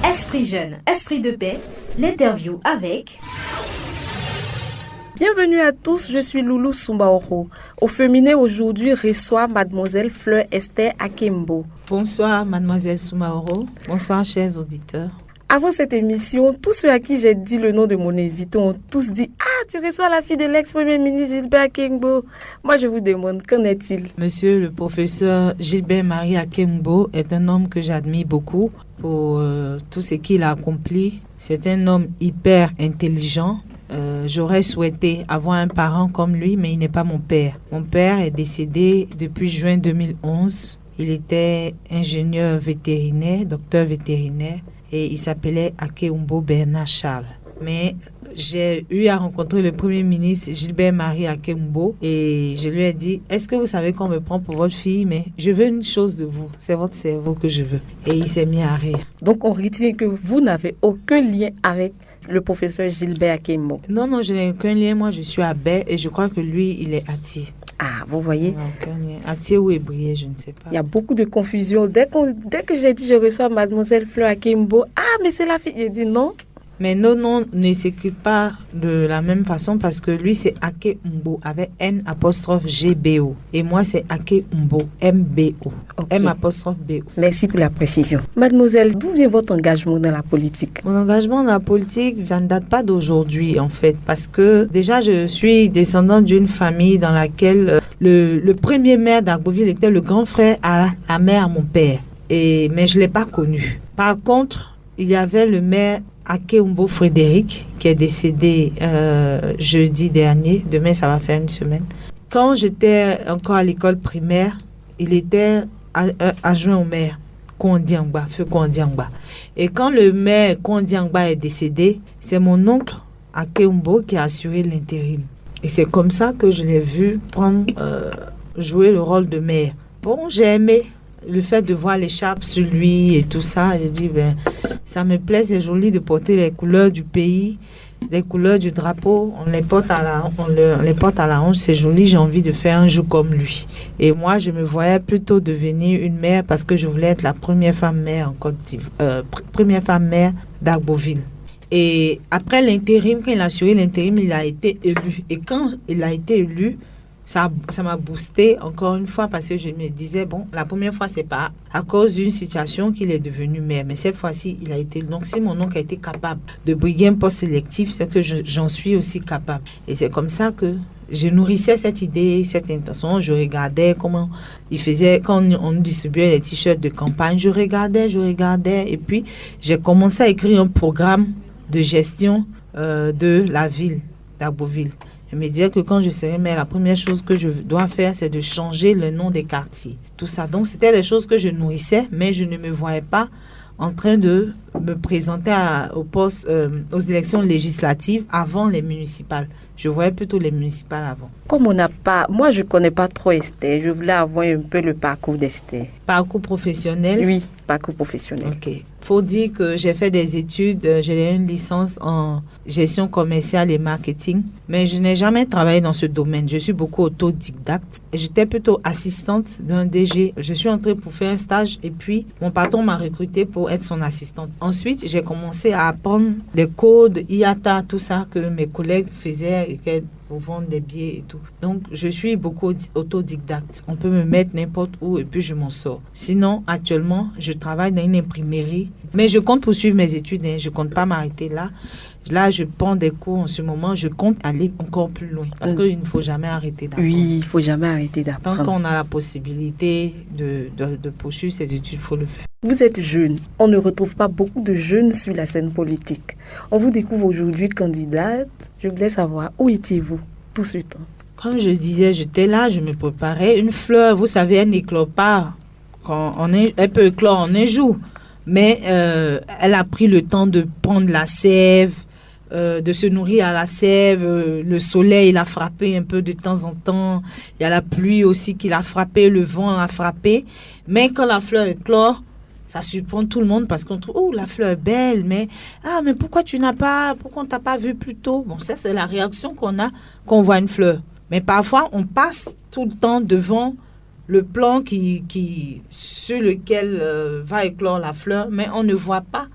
Esprit jeune, esprit de paix, l'interview avec... Bienvenue à tous, je suis Loulou Sumbaoro. Au féminin aujourd'hui reçoit mademoiselle Fleur Esther Akembo. Bonsoir mademoiselle Sumbaoro, bonsoir chers auditeurs. Avant cette émission, tous ceux à qui j'ai dit le nom de mon invité ont tous dit « Ah, tu reçois la fille de l'ex-premier ministre Gilbert Akembo ». Moi, je vous demande, qu'en est-il? Monsieur le professeur Gilbert Marie Akembo est un homme que j'admire beaucoup pour tout ce qu'il a accompli. C'est un homme hyper intelligent. J'aurais souhaité avoir un parent comme lui, mais il n'est pas mon père. Mon père est décédé depuis juin 2011. Il était ingénieur vétérinaire, docteur vétérinaire. Et il s'appelait Akembo Bernard Charles. Mais j'ai eu à rencontrer le premier ministre Gilbert Marie Akembo et je lui ai dit, est-ce que vous savez qu'on me prend pour votre fille, mais je veux une chose de vous, c'est votre cerveau que je veux. Et il s'est mis à rire. Donc on retient que vous n'avez aucun lien avec le professeur Gilbert Akembo. Non, je n'ai aucun lien. Moi, je suis à Baie et je crois que lui, il est Atié. Ah, vous voyez. Atié ou Ébrié, je ne sais pas. Il y a beaucoup de confusion. Dès que j'ai dit je reçois mademoiselle Fleur Akembo, ah, mais c'est la fille. J'ai dit non. Mais nos noms ne s'écrivent pas de la même façon parce que lui, c'est Akembo avec N''Gbo. Et moi, c'est Akembo, MBO. Okay. M''BO. Merci pour la précision. Mademoiselle, d'où vient votre engagement dans la politique? Mon engagement dans la politique ne date pas d'aujourd'hui, en fait. Parce que déjà, je suis descendante d'une famille dans laquelle le premier maire d'Argoville était le grand frère à la mère à mon père. Mais je ne l'ai pas connu. Par contre, il y avait le maire Akembo Frédéric, qui est décédé jeudi dernier. Demain, ça va faire une semaine. Quand j'étais encore à l'école primaire, il était adjoint au maire, Feu Kondiangba. Et quand le maire Kondiangba est décédé, c'est mon oncle Akembo qui a assuré l'intérim. Et c'est comme ça que je l'ai vu jouer le rôle de maire. Bon, j'ai aimé le fait de voir l'écharpe sur lui et tout ça. Je dis, ça me plaît, c'est joli de porter les couleurs du pays, les couleurs du drapeau. On les porte à la hanche, c'est joli, j'ai envie de faire un jour comme lui. Et moi, je me voyais plutôt devenir une mère parce que je voulais être la première femme mère en Côte d'Ivoire, première femme mère d'Argoville. Et après l'intérim, quand il a assuré l'intérim, il a été élu. Et quand il a été élu, ça m'a boosté encore une fois parce que je me disais, bon, la première fois, c'est pas à cause d'une situation qu'il est devenu maire. Mais cette fois-ci, il a été... Donc, si mon oncle a été capable de briguer un poste sélectif, c'est que j'en suis aussi capable. Et c'est comme ça que je nourrissais cette idée, cette intention. Je regardais comment il faisait, quand on distribuait les t-shirts de campagne, je regardais. Et puis, j'ai commencé à écrire un programme de gestion de la ville d'Argoville. Je me disais que quand je serai maire, la première chose que je dois faire, c'est de changer le nom des quartiers. Tout ça. Donc, c'était des choses que je nourrissais, mais je ne me voyais pas en train de me présenter aux élections législatives avant les municipales. Je voyais plutôt les municipales avant. Comme on n'a pas... Moi, je ne connais pas trop Esther. Je voulais avoir un peu le parcours d'Esther. Parcours professionnel? Oui, parcours professionnel. OK. Faut dire que j'ai fait des études. J'ai une licence en gestion commerciale et marketing. Mais je n'ai jamais travaillé dans ce domaine. Je suis beaucoup autodidacte. J'étais plutôt assistante d'un DG. Je suis entrée pour faire un stage et puis mon patron m'a recrutée pour être son assistante. Ensuite, j'ai commencé à apprendre les codes, IATA, tout ça que mes collègues faisaient pour vendre des billets et tout. Donc, je suis beaucoup autodidacte. On peut me mettre n'importe où et puis je m'en sors. Sinon, actuellement, je travaille dans une imprimerie. Mais je compte poursuivre mes études. Je ne compte pas m'arrêter là. Là, je prends des cours en ce moment. Je compte aller encore plus loin. Parce qu'il ne faut jamais arrêter d'apprendre. Oui, il ne faut jamais arrêter d'apprendre. Tant qu'on a la possibilité de poursuivre ses études, il faut le faire. Vous êtes jeune. On ne retrouve pas beaucoup de jeunes sur la scène politique. On vous découvre aujourd'hui candidate. Je voulais savoir, où étiez-vous tout ce temps? Comme je disais, j'étais là, je me préparais. Une fleur, vous savez, elle n'éclore pas. Elle peut éclore en un jour. Mais elle a pris le temps de prendre la sève, de se nourrir à la sève. Le soleil l'a frappé un peu de temps en temps. Il y a la pluie aussi qui l'a frappé, le vent l'a frappé. Mais quand la fleur éclore, ça surprend tout le monde parce qu'on trouve, oh, la fleur est belle, mais pourquoi on t'a pas vu plus tôt? Bon, ça, c'est la réaction qu'on a quand on voit une fleur. Mais parfois, on passe tout le temps devant le plan sur lequel va éclore la fleur, mais on ne voit pas,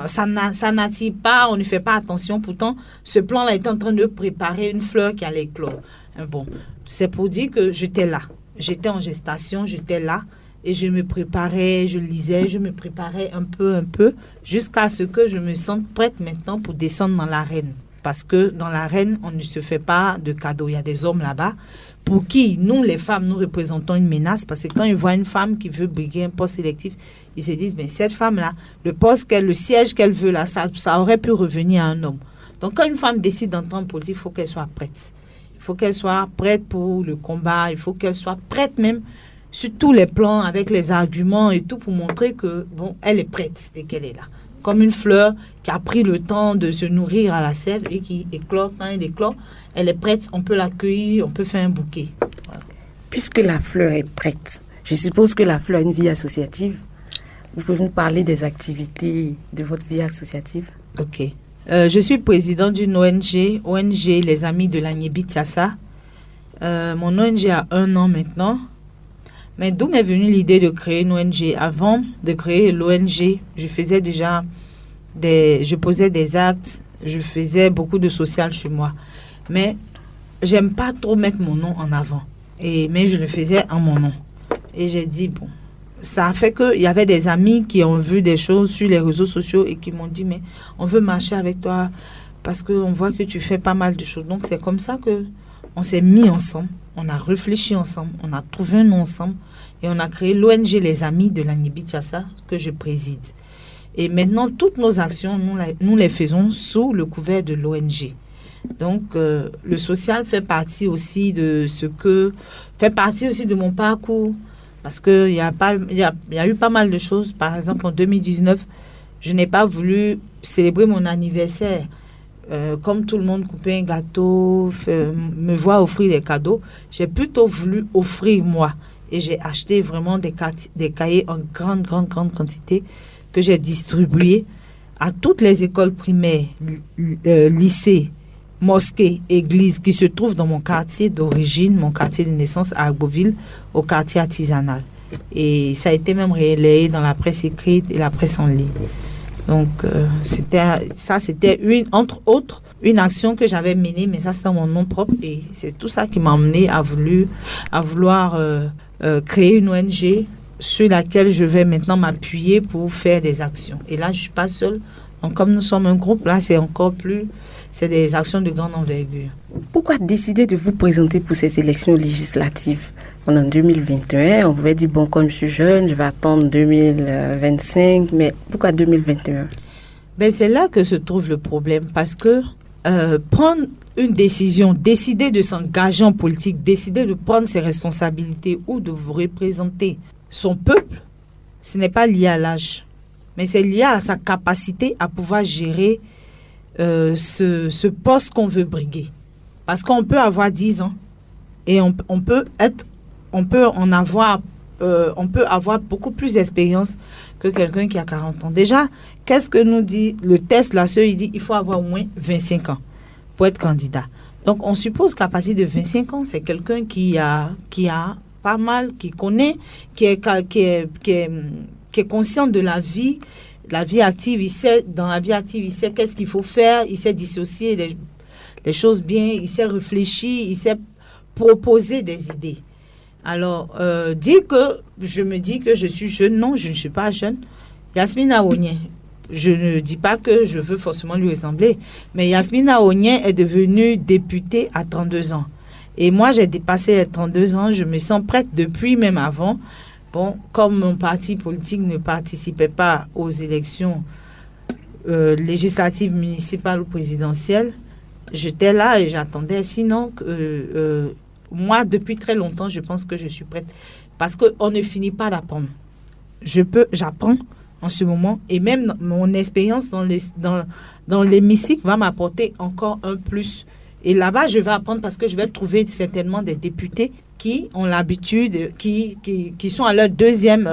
ça n'attire pas, on ne fait pas attention. Pourtant, ce plan-là est en train de préparer une fleur qui allait éclore. Bon, c'est pour dire que j'étais là. J'étais en gestation, j'étais là. Et je me préparais, je lisais, je me préparais un peu, jusqu'à ce que je me sente prête maintenant pour descendre dans l'arène. Parce que dans l'arène, on ne se fait pas de cadeaux. Il y a des hommes là-bas pour qui, nous, les femmes, nous représentons une menace. Parce que quand ils voient une femme qui veut briguer un poste électif, ils se disent, mais cette femme-là, le siège qu'elle veut là, ça aurait pu revenir à un homme. Donc quand une femme décide d'entrer en politique, il faut qu'elle soit prête. Il faut qu'elle soit prête pour le combat. Il faut qu'elle soit prête même sur tous les plans, avec les arguments et tout, pour montrer que, bon, elle est prête et qu'elle est là. Comme une fleur qui a pris le temps de se nourrir à la sève et qui éclore. Quand elle éclore, elle est prête, on peut l'accueillir, on peut faire un bouquet. Voilà. Puisque la fleur est prête, je suppose que la fleur a une vie associative. Vous pouvez nous parler des activités de votre vie associative? Ok. Je suis présidente d'une ONG Les Amis de l'Agnébi Tiassa. Mon ONG a 1 an maintenant. Mais d'où m'est venue l'idée de créer une ONG? Avant de créer l'ONG, je faisais déjà je posais des actes, je faisais beaucoup de social chez moi. Mais j'aime pas trop mettre mon nom en avant. Mais je le faisais en mon nom. Et j'ai dit, bon, ça a fait qu'il y avait des amis qui ont vu des choses sur les réseaux sociaux et qui m'ont dit, mais on veut marcher avec toi parce qu'on voit que tu fais pas mal de choses. Donc c'est comme ça qu'on s'est mis ensemble, on a réfléchi ensemble, on a trouvé un nom ensemble. Et on a créé l'ONG Les Amis de l'Agnébi Tiassa que je préside. Et maintenant, toutes nos actions, nous les faisons sous le couvert de l'ONG. Donc, le social fait partie aussi de mon parcours. Parce qu'il y a eu pas mal de choses. Par exemple, en 2019, je n'ai pas voulu célébrer mon anniversaire. Comme tout le monde coupait un gâteau, me voir offrir des cadeaux. J'ai plutôt voulu offrir moi. Et j'ai acheté vraiment des cahiers en grande quantité que j'ai distribués à toutes les écoles primaires, lycées, mosquées, églises qui se trouvent dans mon quartier d'origine, mon quartier de naissance à Agboville, au quartier artisanal. Et ça a été même relayé dans la presse écrite et la presse en ligne. Donc, c'était entre autres, une action que j'avais menée, mais ça, c'était mon nom propre. Et c'est tout ça qui m'a amené à vouloir créer une ONG sur laquelle je vais maintenant m'appuyer pour faire des actions. Et là, je ne suis pas seule. Donc, comme nous sommes un groupe, là, c'est des actions de grande envergure. Pourquoi décider de vous présenter pour ces élections législatives? On est en 2021, on pouvait dire, bon, comme je suis jeune, je vais attendre 2025, mais pourquoi 2021? C'est là que se trouve le problème, parce que prendre une décision, décider de s'engager en politique, décider de prendre ses responsabilités ou de vous représenter son peuple, ce n'est pas lié à l'âge, mais c'est lié à sa capacité à pouvoir gérer ce poste qu'on veut briguer. Parce qu'on peut avoir 10 ans et on peut avoir beaucoup plus d'expérience que quelqu'un qui a 40 ans. Déjà, qu'est-ce que nous dit le test là? Il dit qu'il faut avoir au moins 25 ans pour être candidat. Donc, on suppose qu'à partir de 25 ans, c'est quelqu'un qui a pas mal, qui connaît, qui est conscient de la vie active. Dans la vie active, il sait qu'est-ce qu'il faut faire, il sait dissocier les choses bien, il sait réfléchir, il sait proposer des idées. Alors, dire que je me dis que je suis jeune, non, je ne suis pas jeune. Yasmine Aounien, je ne dis pas que je veux forcément lui ressembler, mais Yasmine Aounien est devenue députée à 32 ans. Et moi, j'ai dépassé les 32 ans, je me sens prête depuis même avant. Bon, comme mon parti politique ne participait pas aux élections législatives, municipales ou présidentielles, j'étais là et j'attendais. Sinon, moi, depuis très longtemps, je pense que je suis prête. Parce qu'on ne finit pas d'apprendre. J'apprends en ce moment. Et même mon expérience dans l'hémicycle va m'apporter encore un plus. Et là-bas, je vais apprendre parce que je vais trouver certainement des députés qui ont l'habitude, qui sont à leur deuxième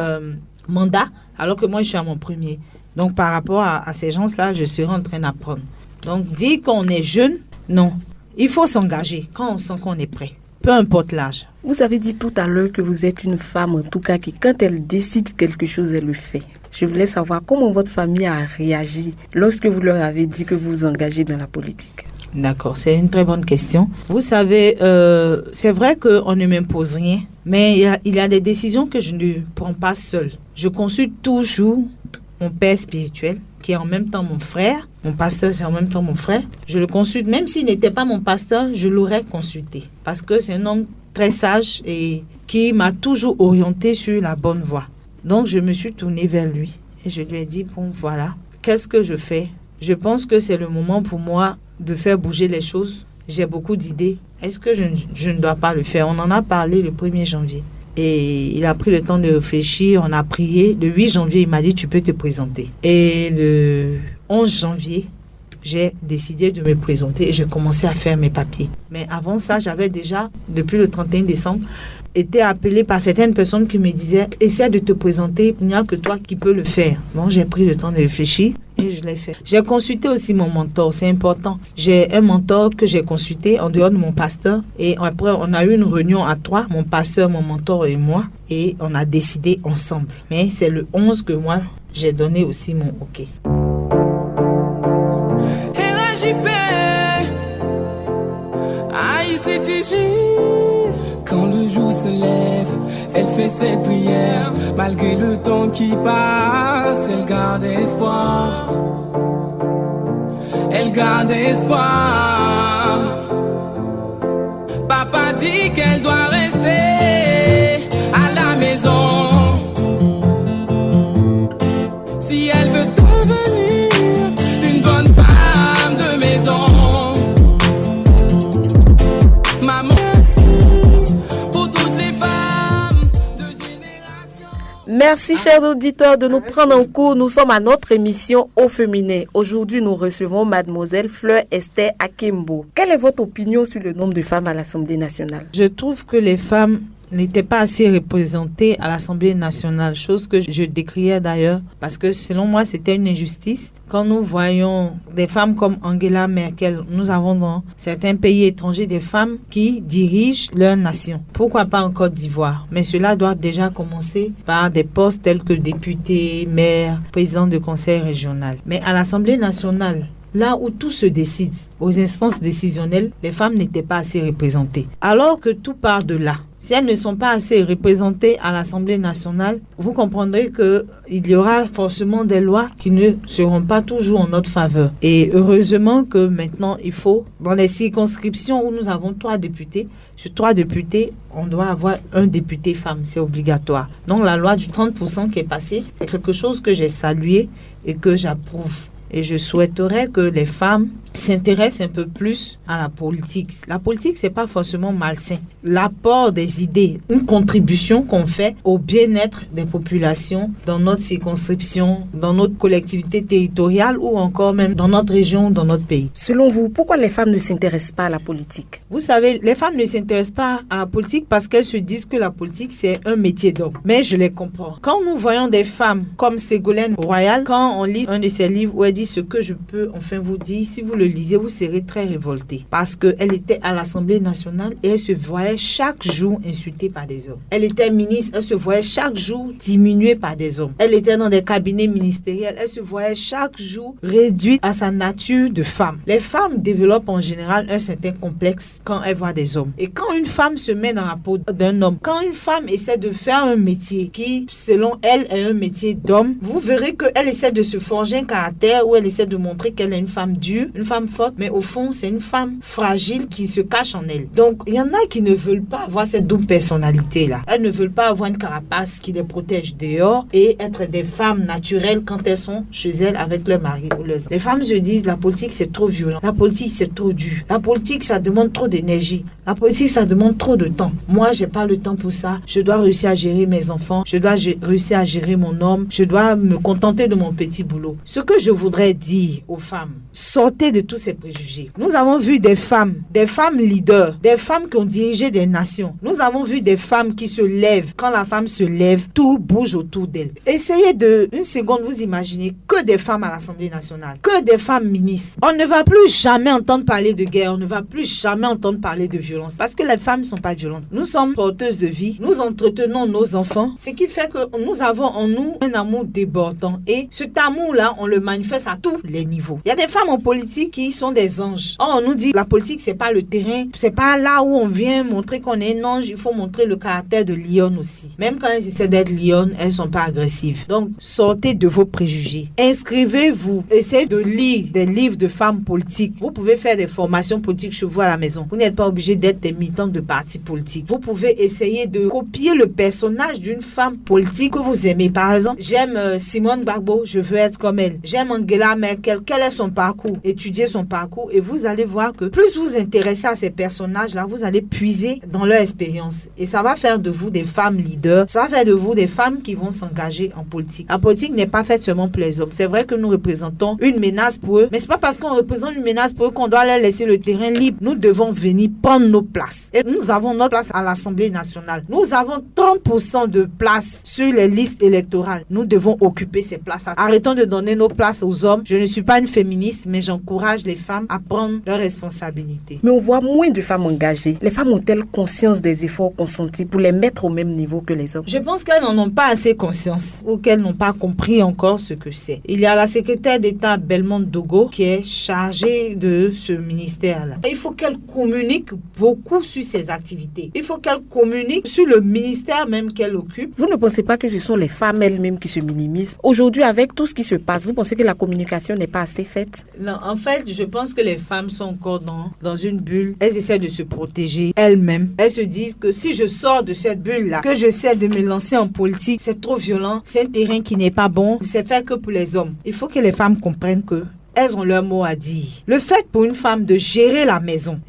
mandat, alors que moi, je suis à mon premier. Donc, par rapport à ces gens-là, je serai en train d'apprendre. Donc, dire qu'on est jeune, non. Il faut s'engager quand on sent qu'on est prêt. peu importe l'âge. Vous avez dit tout à l'heure que vous êtes une femme, en tout cas, qui, quand elle décide quelque chose, elle le fait. Je voulais savoir comment votre famille a réagi lorsque vous leur avez dit que vous vous engagez dans la politique. D'accord, c'est une très bonne question. Vous savez, c'est vrai qu'on ne m'impose rien, mais il y a des décisions que je ne prends pas seule. Je consulte toujours mon père spirituel, qui est en même temps mon frère. Mon pasteur, c'est en même temps mon frère. Je le consulte, même s'il n'était pas mon pasteur, je l'aurais consulté. Parce que c'est un homme très sage et qui m'a toujours orienté sur la bonne voie. Donc, je me suis tournée vers lui et je lui ai dit, bon, voilà, qu'est-ce que je fais? Je pense que c'est le moment pour moi de faire bouger les choses. J'ai beaucoup d'idées. Est-ce que je ne dois pas le faire? On en a parlé le 1er janvier. Et il a pris le temps de réfléchir, on a prié. Le 8 janvier, il m'a dit, tu peux te présenter. Et le 11 janvier, j'ai décidé de me présenter et j'ai commencé à faire mes papiers. Mais avant ça, j'avais déjà, depuis le 31 décembre, été appelée par certaines personnes qui me disaient, essaie de te présenter, il n'y a que toi qui peux le faire. Bon, j'ai pris le temps de réfléchir et je l'ai fait. J'ai consulté aussi mon mentor, c'est important. J'ai un mentor que j'ai consulté en dehors de mon pasteur et après on a eu une réunion à 3, mon pasteur, mon mentor et moi, et on a décidé ensemble. Mais c'est le 11 que moi, j'ai donné aussi mon OK. Quand le jour se lève, elle fait ses prières. Malgré le temps qui passe, elle garde espoir. Elle garde espoir. Papa dit qu'elle doit rester à la maison. Si elle veut devenir une bonne femme de maison. Merci, chers auditeurs, de nous prendre en cours. Nous sommes à notre émission Au féminin. Aujourd'hui, nous recevons mademoiselle Fleur Esther Akimbo. Quelle est votre opinion sur le nombre de femmes à l'Assemblée nationale? Je trouve que les femmes n'étaient pas assez représentées à l'Assemblée nationale, chose que je décriais d'ailleurs, parce que selon moi, c'était une injustice. Quand nous voyons des femmes comme Angela Merkel, nous avons dans certains pays étrangers des femmes qui dirigent leur nation. Pourquoi pas en Côte d'Ivoire? Mais cela doit déjà commencer par des postes tels que député, maire, président de conseil régional. Mais à l'Assemblée nationale, là où tout se décide, aux instances décisionnelles, les femmes n'étaient pas assez représentées. Alors que tout part de là. Si elles ne sont pas assez représentées à l'Assemblée nationale, vous comprendrez qu'il y aura forcément des lois qui ne seront pas toujours en notre faveur. Et heureusement que maintenant, il faut, dans les circonscriptions où nous avons 3 députés, sur 3 députés, on doit avoir un député femme, c'est obligatoire. Donc la loi du 30% qui est passée, c'est quelque chose que j'ai salué et que j'approuve. Et je souhaiterais que les femmes s'intéressent un peu plus à la politique. La politique, c'est pas forcément malsain. L'apport des idées, une contribution qu'on fait au bien-être des populations dans notre circonscription, dans notre collectivité territoriale ou encore même dans notre région, dans notre pays. Selon vous, pourquoi les femmes ne s'intéressent pas à la politique? Vous savez, les femmes ne s'intéressent pas à la politique parce qu'elles se disent que la politique, c'est un métier d'homme. Mais je les comprends. Quand nous voyons des femmes comme Ségolène Royal, quand on lit un de ses livres où elle dit ce que je peux enfin vous dire, si vous le lisez, vous serez très révoltés. Parce qu'elle était à l'Assemblée nationale et elle se voyait chaque jour insultée par des hommes. Elle était ministre, elle se voyait chaque jour diminuée par des hommes. Elle était dans des cabinets ministériels, elle se voyait chaque jour réduite à sa nature de femme. Les femmes développent en général un certain complexe quand elles voient des hommes. Et quand une femme se met dans la peau d'un homme, quand une femme essaie de faire un métier qui, selon elle, est un métier d'homme, vous verrez qu'elle essaie de se forger un caractère où elle essaie de montrer qu'elle est une femme dure, une femme forte, mais au fond, c'est une femme fragile qui se cache en elle. Donc, il y en a qui ne veulent pas avoir cette double personnalité-là. Elles ne veulent pas avoir une carapace qui les protège dehors et être des femmes naturelles quand elles sont chez elles avec leur mari ou leurs enfants. Les femmes se disent, la politique, c'est trop violent. La politique, c'est trop dur. La politique, ça demande trop d'énergie. La politique, ça demande trop de temps. Moi, j'ai pas le temps pour ça. Je dois réussir à gérer mes enfants. Je dois réussir à gérer mon homme. Je dois me contenter de mon petit boulot. Ce que je voudrais voudrais dire aux femmes, sortez de tous ces préjugés. Nous avons vu des femmes leaders, des femmes qui ont dirigé des nations. Nous avons vu des femmes qui se lèvent. Quand la femme se lève, tout bouge autour d'elle. Essayez de, une seconde, vous imaginez que des femmes à l'Assemblée nationale, que des femmes ministres. On ne va plus jamais entendre parler de guerre, on ne va plus jamais entendre parler de violence, parce que les femmes ne sont pas violentes. Nous sommes porteuses de vie, nous entretenons nos enfants, ce qui fait que nous avons en nous un amour débordant. Et cet amour-là, on le manifeste à tous les niveaux. Il y a des femmes en politique qui sont des anges. On nous dit la politique, c'est pas le terrain, c'est pas là où on vient montrer qu'on est un ange, il faut montrer le caractère de lionne aussi. Même quand elles essaient d'être lionnes, elles sont pas agressives. Donc, sortez de vos préjugés. Inscrivez-vous. Essayez de lire des livres de femmes politiques. Vous pouvez faire des formations politiques chez vous à la maison. Vous n'êtes pas obligé d'être des militants de partis politiques. Vous pouvez essayer de copier le personnage d'une femme politique que vous aimez. Par exemple, j'aime Simone Gbagbo, je veux être comme elle. J'aime Angela Merkel, quel est son parcours? Étudiez son parcours et vous allez voir que plus vous vous intéressez à ces personnages-là, vous allez puiser dans leur expérience. Et ça va faire de vous des femmes leaders. Ça va faire de vous des femmes qui vont s'engager en politique. La politique n'est pas faite seulement pour les hommes. C'est vrai que nous représentons une menace pour eux, mais c'est pas parce qu'on représente une menace pour eux qu'on doit leur laisser le terrain libre. Nous devons venir prendre nos places. Et nous avons notre place à l'Assemblée nationale. Nous avons 30% de places sur les listes électorales. Nous devons occuper ces places. Arrêtons de donner nos places aux hommes. Je ne suis pas une féministe, mais j'encourage les femmes à prendre leurs responsabilités. Mais on voit moins de femmes engagées. Les femmes ont-elles conscience des efforts consentis pour les mettre au même niveau que les hommes? Je pense qu'elles n'en ont pas assez conscience ou qu'elles n'ont pas compris encore ce que c'est. Il y a la secrétaire d'État Belmonte Dogo qui est chargée de ce ministère-là. Et il faut qu'elle communique beaucoup sur ses activités. Il faut qu'elle communique sur le ministère même qu'elle occupe. Vous ne pensez pas que ce sont les femmes elles-mêmes qui se minimisent? Aujourd'hui, avec tout ce qui se passe, vous pensez que la communication n'est pas assez faite? Non, en fait, je pense que les femmes sont encore dans une bulle. Elles essaient de se protéger elles-mêmes. Elles se disent que si je sors de cette bulle-là, que j'essaie de me lancer en politique, c'est trop violent, c'est un terrain qui n'est pas bon, c'est fait que pour les hommes. Il faut que les femmes comprennent que elles ont leur mot à dire. Le fait pour une femme de gérer la maison,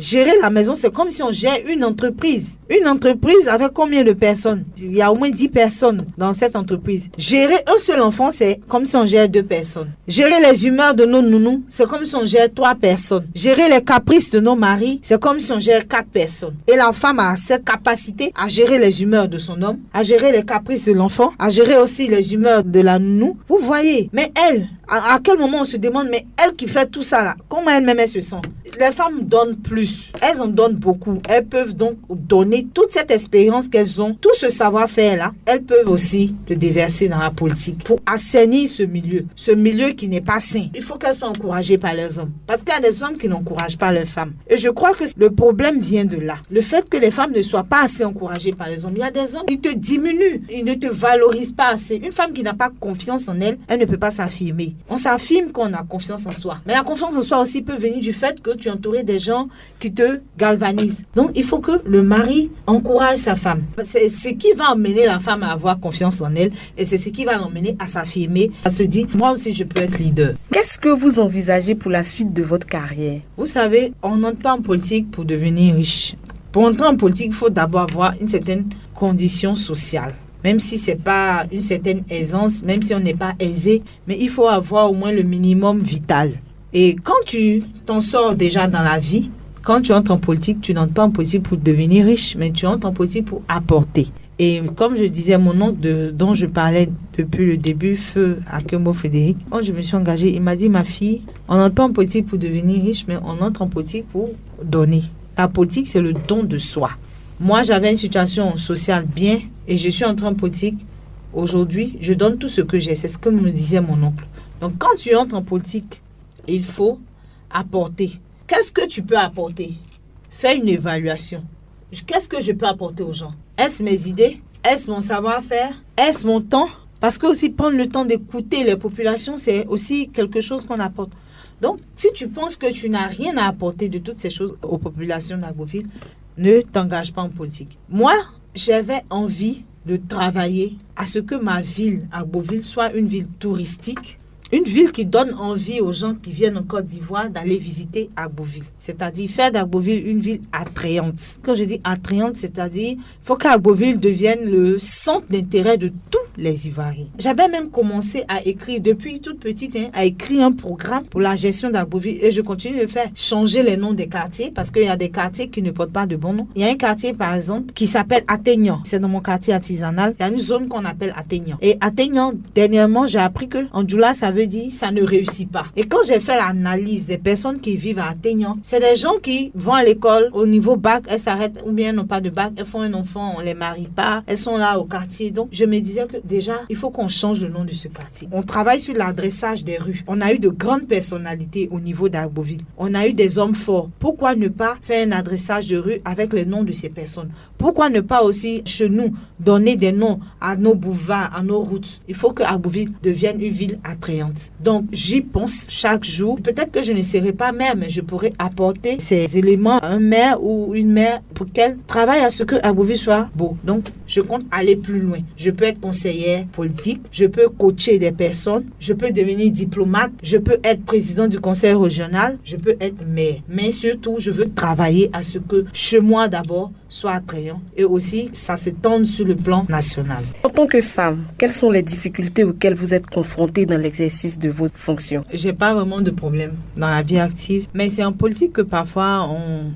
c'est comme si on gère une entreprise. Une entreprise avec combien de personnes? Il y a au moins 10 personnes dans cette entreprise. Gérer un seul enfant, c'est comme si on gère 2 personnes. Gérer les humeurs de nos nounous, c'est comme si on gère 3 personnes. Gérer les caprices de nos maris, c'est comme si on gère 4 personnes. Et la femme a cette capacité à gérer les humeurs de son homme, à gérer les caprices de l'enfant, à gérer aussi les humeurs de la nounou. Vous voyez, mais elle, à quel moment on se demande, mais elle qui fait tout ça là, comment elle-même elle se sent? Les femmes donnent plus, elles en donnent beaucoup. Elles peuvent donc donner toute cette expérience qu'elles ont, tout ce savoir-faire là, elles peuvent aussi le déverser dans la politique pour assainir ce milieu qui n'est pas sain. Il faut qu'elles soient encouragées par leurs hommes, parce qu'il y a des hommes qui n'encouragent pas leurs femmes. Et je crois que le problème vient de là. Le fait que les femmes ne soient pas assez encouragées par les hommes. Il y a des hommes qui te diminuent, ils ne te valorisent pas assez. Une femme qui n'a pas confiance en elle, elle ne peut pas s'affirmer. On s'affirme quand on a confiance en soi. Mais la confiance en soi aussi peut venir du fait que tu es entouré des gens qui te galvanisent. Donc, il faut que le mari encourage sa femme. C'est ce qui va emmener la femme à avoir confiance en elle et c'est ce qui va l'emmener à s'affirmer, à se dire, moi aussi, je peux être leader. Qu'est-ce que vous envisagez pour la suite de votre carrière? Vous savez, on n'entre pas en politique pour devenir riche. Pour entrer en politique, il faut d'abord avoir une certaine condition sociale. Même si ce n'est pas une certaine aisance, même si on n'est pas aisé, mais il faut avoir au moins le minimum vital. Et quand tu t'en sors déjà dans la vie, quand tu entres en politique, tu n'entres pas en politique pour devenir riche, mais tu entres en politique pour apporter. Et comme je disais, mon oncle dont je parlais depuis le début, Feu Akemo Frédéric, quand je me suis engagée, il m'a dit, ma fille, on n'entre pas en politique pour devenir riche, mais on entre en politique pour donner. La politique, c'est le don de soi. Moi, j'avais une situation sociale bien et je suis entrée en politique. Aujourd'hui, je donne tout ce que j'ai. C'est ce que me disait mon oncle. Donc, quand tu entres en politique, il faut apporter. Qu'est-ce que tu peux apporter? Fais une évaluation. Qu'est-ce que je peux apporter aux gens? Est-ce mes idées? Est-ce mon savoir-faire? Est-ce mon temps? Parce que aussi prendre le temps d'écouter les populations, c'est aussi quelque chose qu'on apporte. Donc, si tu penses que tu n'as rien à apporter de toutes ces choses aux populations d'Agboville, ne t'engage pas en politique. Moi, j'avais envie de travailler à ce que ma ville, Agboville, soit une ville touristique, une ville qui donne envie aux gens qui viennent en Côte d'Ivoire d'aller visiter Agboville. C'est-à-dire faire d'Agboville une ville attrayante. Quand je dis attrayante, c'est-à-dire qu'il faut qu'Agboville devienne le centre d'intérêt de tous les Ivoiriens. J'avais même commencé à écrire, depuis toute petite, à écrire un programme pour la gestion d'Agboville et je continue de faire changer les noms des quartiers parce qu'il y a des quartiers qui ne portent pas de bons noms. Il y a un quartier, par exemple, qui s'appelle Athénian. C'est dans mon quartier artisanal. Il y a une zone qu'on appelle Athénian. Et Athénian, dernièrement, j'ai appris que en Djoula, ça veut dire ça ne réussit pas. Et quand j'ai fait l'analyse des personnes qui vivent à Athénian, c'est des gens qui vont à l'école au niveau bac, elles s'arrêtent ou bien n'ont pas de bac, elles font un enfant, on les marie pas, elles sont là au quartier. Donc, je me disais que déjà, il faut qu'on change le nom de ce quartier. On travaille sur l'adressage des rues. On a eu de grandes personnalités au niveau d'Agboville. On a eu des hommes forts. Pourquoi ne pas faire un adressage de rue avec les noms de ces personnes? Pourquoi ne pas aussi, chez nous, donner des noms à nos boulevards, à nos routes? Il faut que Agboville devienne une ville attrayante. Donc, j'y pense chaque jour. Peut-être que je ne serai pas maire, mais je pourrais apporter ces éléments à un maire ou une maire pour qu'elle travaille à ce que Agboville soit beau. Donc, je compte aller plus loin. Je peux être conseillère politique, je peux coacher des personnes, je peux devenir diplomate, je peux être président du conseil régional, je peux être maire. Mais surtout, je veux travailler à ce que chez moi d'abord soit attrayant et aussi ça se tende sur le plan national. En tant que femme, quelles sont les difficultés auxquelles vous êtes confrontée dans l'exercice de vos fonctions? J'ai pas vraiment de problème dans la vie active, mais c'est en politique que parfois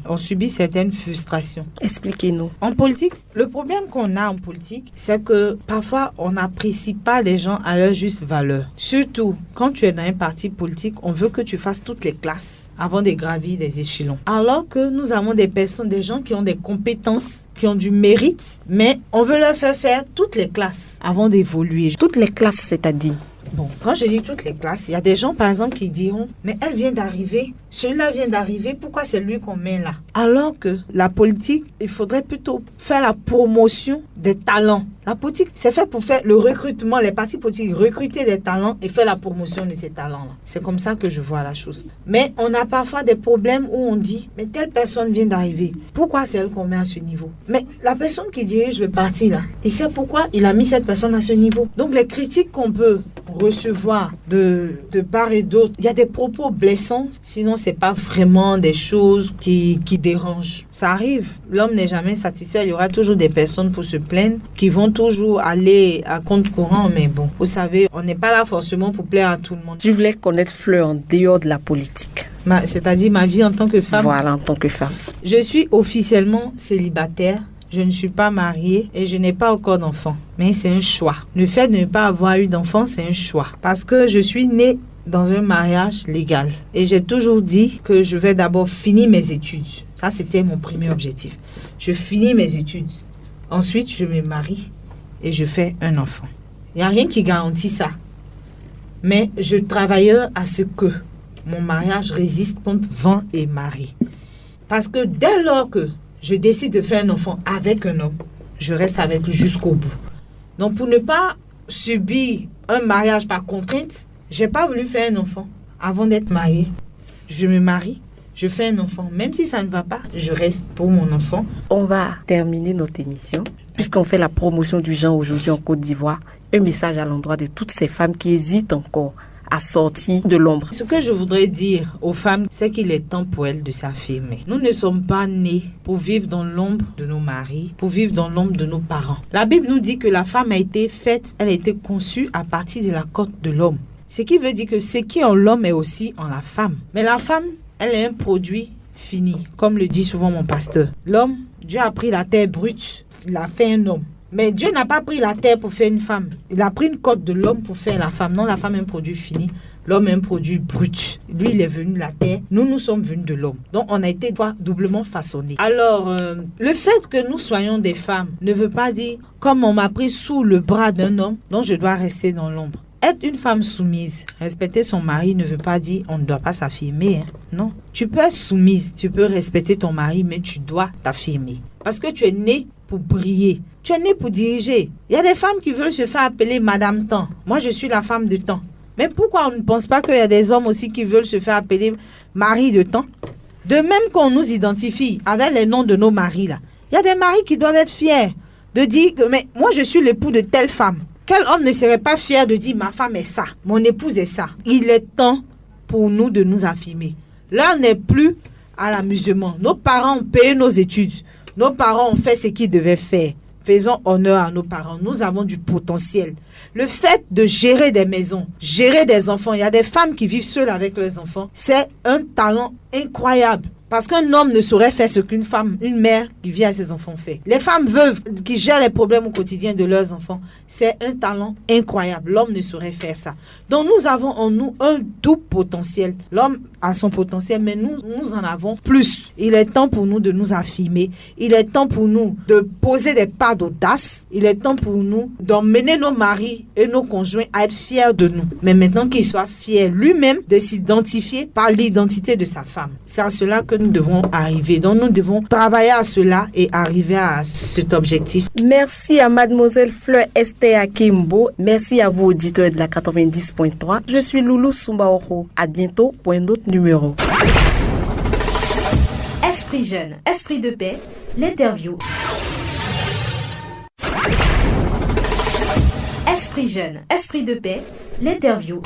on subit certaines frustrations. Expliquez-nous. En politique, le problème qu'on a en politique, c'est que parfois on n'apprécie pas les gens à leur juste valeur. Surtout quand tu es dans un parti politique, on veut que tu fasses toutes les classes avant de gravir des échelons. Alors que nous avons des personnes, des gens qui ont des compétences, qui ont du mérite, mais on veut leur faire toutes les classes avant d'évoluer. Toutes les classes, c'est-à-dire? Bon, quand je dis toutes les classes, il y a des gens, par exemple, qui diront « Mais elle vient d'arriver, celui-là vient d'arriver, pourquoi c'est lui qu'on met là ?» Alors que la politique, il faudrait plutôt faire la promotion des talents. La politique, c'est fait pour faire le recrutement, les partis politiques, recruter des talents et faire la promotion de ces talents-là. C'est comme ça que je vois la chose. Mais on a parfois des problèmes où on dit « Mais telle personne vient d'arriver, pourquoi c'est elle qu'on met à ce niveau ?» Mais la personne qui dirige le parti là, il sait pourquoi il a mis cette personne à ce niveau. Donc les critiques qu'on peut recevoir de part et d'autre, il y a des propos blessants, sinon c'est pas vraiment des choses qui dérangent. Ça arrive, l'homme n'est jamais satisfait, il y aura toujours des personnes pour se plaindre qui vont toujours aller à contre-courant, mais bon, vous savez, on n'est pas là forcément pour plaire à tout le monde. Je voulais connaître Fleur en dehors de la politique. C'est-à-dire ma vie en tant que femme. Voilà, en tant que femme. Je suis officiellement célibataire. Je ne suis pas mariée et je n'ai pas encore d'enfant. Mais c'est un choix. Le fait de ne pas avoir eu d'enfant, c'est un choix. Parce que je suis née dans un mariage légal. Et j'ai toujours dit que je vais d'abord finir mes études. Ça, c'était mon premier objectif. Je finis mes études. Ensuite, je me marie et je fais un enfant. Il n'y a rien qui garantit ça. Mais je travaille à ce que mon mariage résiste contre vent et marée. Parce que dès lors que je décide de faire un enfant avec un homme, je reste avec lui jusqu'au bout. Donc, pour ne pas subir un mariage par contrainte, j'ai pas voulu faire un enfant avant d'être mariée. Je me marie, je fais un enfant. Même si ça ne va pas, je reste pour mon enfant. On va terminer notre émission. Puisqu'on fait la promotion du genre aujourd'hui en Côte d'Ivoire, un message à l'endroit de toutes ces femmes qui hésitent encore à sortir de l'ombre. Ce que je voudrais dire aux femmes, c'est qu'il est temps pour elles de s'affirmer. Nous ne sommes pas nés pour vivre dans l'ombre de nos maris, pour vivre dans l'ombre de nos parents. La Bible nous dit que la femme a été faite, elle a été conçue à partir de la côte de l'homme. Ce qui veut dire que ce qui est en l'homme est aussi en la femme. Mais la femme, elle est un produit fini, comme le dit souvent mon pasteur. L'homme, Dieu a pris la terre brute, il a fait un homme. Mais Dieu n'a pas pris la terre pour faire une femme. Il a pris une côte de l'homme pour faire la femme. Non, la femme est un produit fini. L'homme est un produit brut. Lui, il est venu de la terre. Nous sommes venus de l'homme. Donc, on a été doublement façonnés. Alors, le fait que nous soyons des femmes ne veut pas dire, comme on m'a pris sous le bras d'un homme, donc je dois rester dans l'ombre. Être une femme soumise, respecter son mari ne veut pas dire on ne doit pas s'affirmer. Hein. Non. Tu peux être soumise, tu peux respecter ton mari, mais tu dois t'affirmer. Parce que tu es née pour briller. Tu es née pour diriger. Il y a des femmes qui veulent se faire appeler Madame Temps. Moi, je suis la femme de Temps. Mais pourquoi on ne pense pas qu'il y a des hommes aussi qui veulent se faire appeler mari de Temps? De même qu'on nous identifie avec les noms de nos maris là. Il y a des maris qui doivent être fiers de dire que mais moi, je suis l'époux de telle femme. Quel homme ne serait pas fier de dire ma femme est ça, mon épouse est ça? Il est temps pour nous de nous affirmer. L'heure n'est plus à l'amusement. Nos parents ont payé nos études. Nos parents ont fait ce qu'ils devaient faire. faisons honneur à nos parents. Nous avons du potentiel. Le fait de gérer des maisons, gérer des enfants, il y a des femmes qui vivent seules avec leurs enfants, c'est un talent incroyable. Parce qu'un homme ne saurait faire ce qu'une femme, une mère qui vit à ses enfants fait. Les femmes veuves qui gèrent les problèmes au quotidien de leurs enfants, c'est un talent incroyable. L'homme ne saurait faire ça. Donc nous avons en nous un double potentiel. L'homme a son potentiel, mais nous en avons plus. Il est temps pour nous de nous affirmer. Il est temps pour nous de poser des pas d'audace. Il est temps pour nous d'emmener nos maris et nos conjoints à être fiers de nous. Mais maintenant qu'il soit fier lui-même de s'identifier par l'identité de sa femme. C'est à cela que nous devons arriver. Donc nous devons travailler à cela et arriver à cet objectif. Merci à mademoiselle Fleur Esther Akimbo. Merci à vous auditeurs de la 90.3. Je suis Loulou Sumbaoro. À bientôt pour un autre numéro. Esprit jeune, esprit de paix, l'interview. Esprit jeune, esprit de paix, l'interview.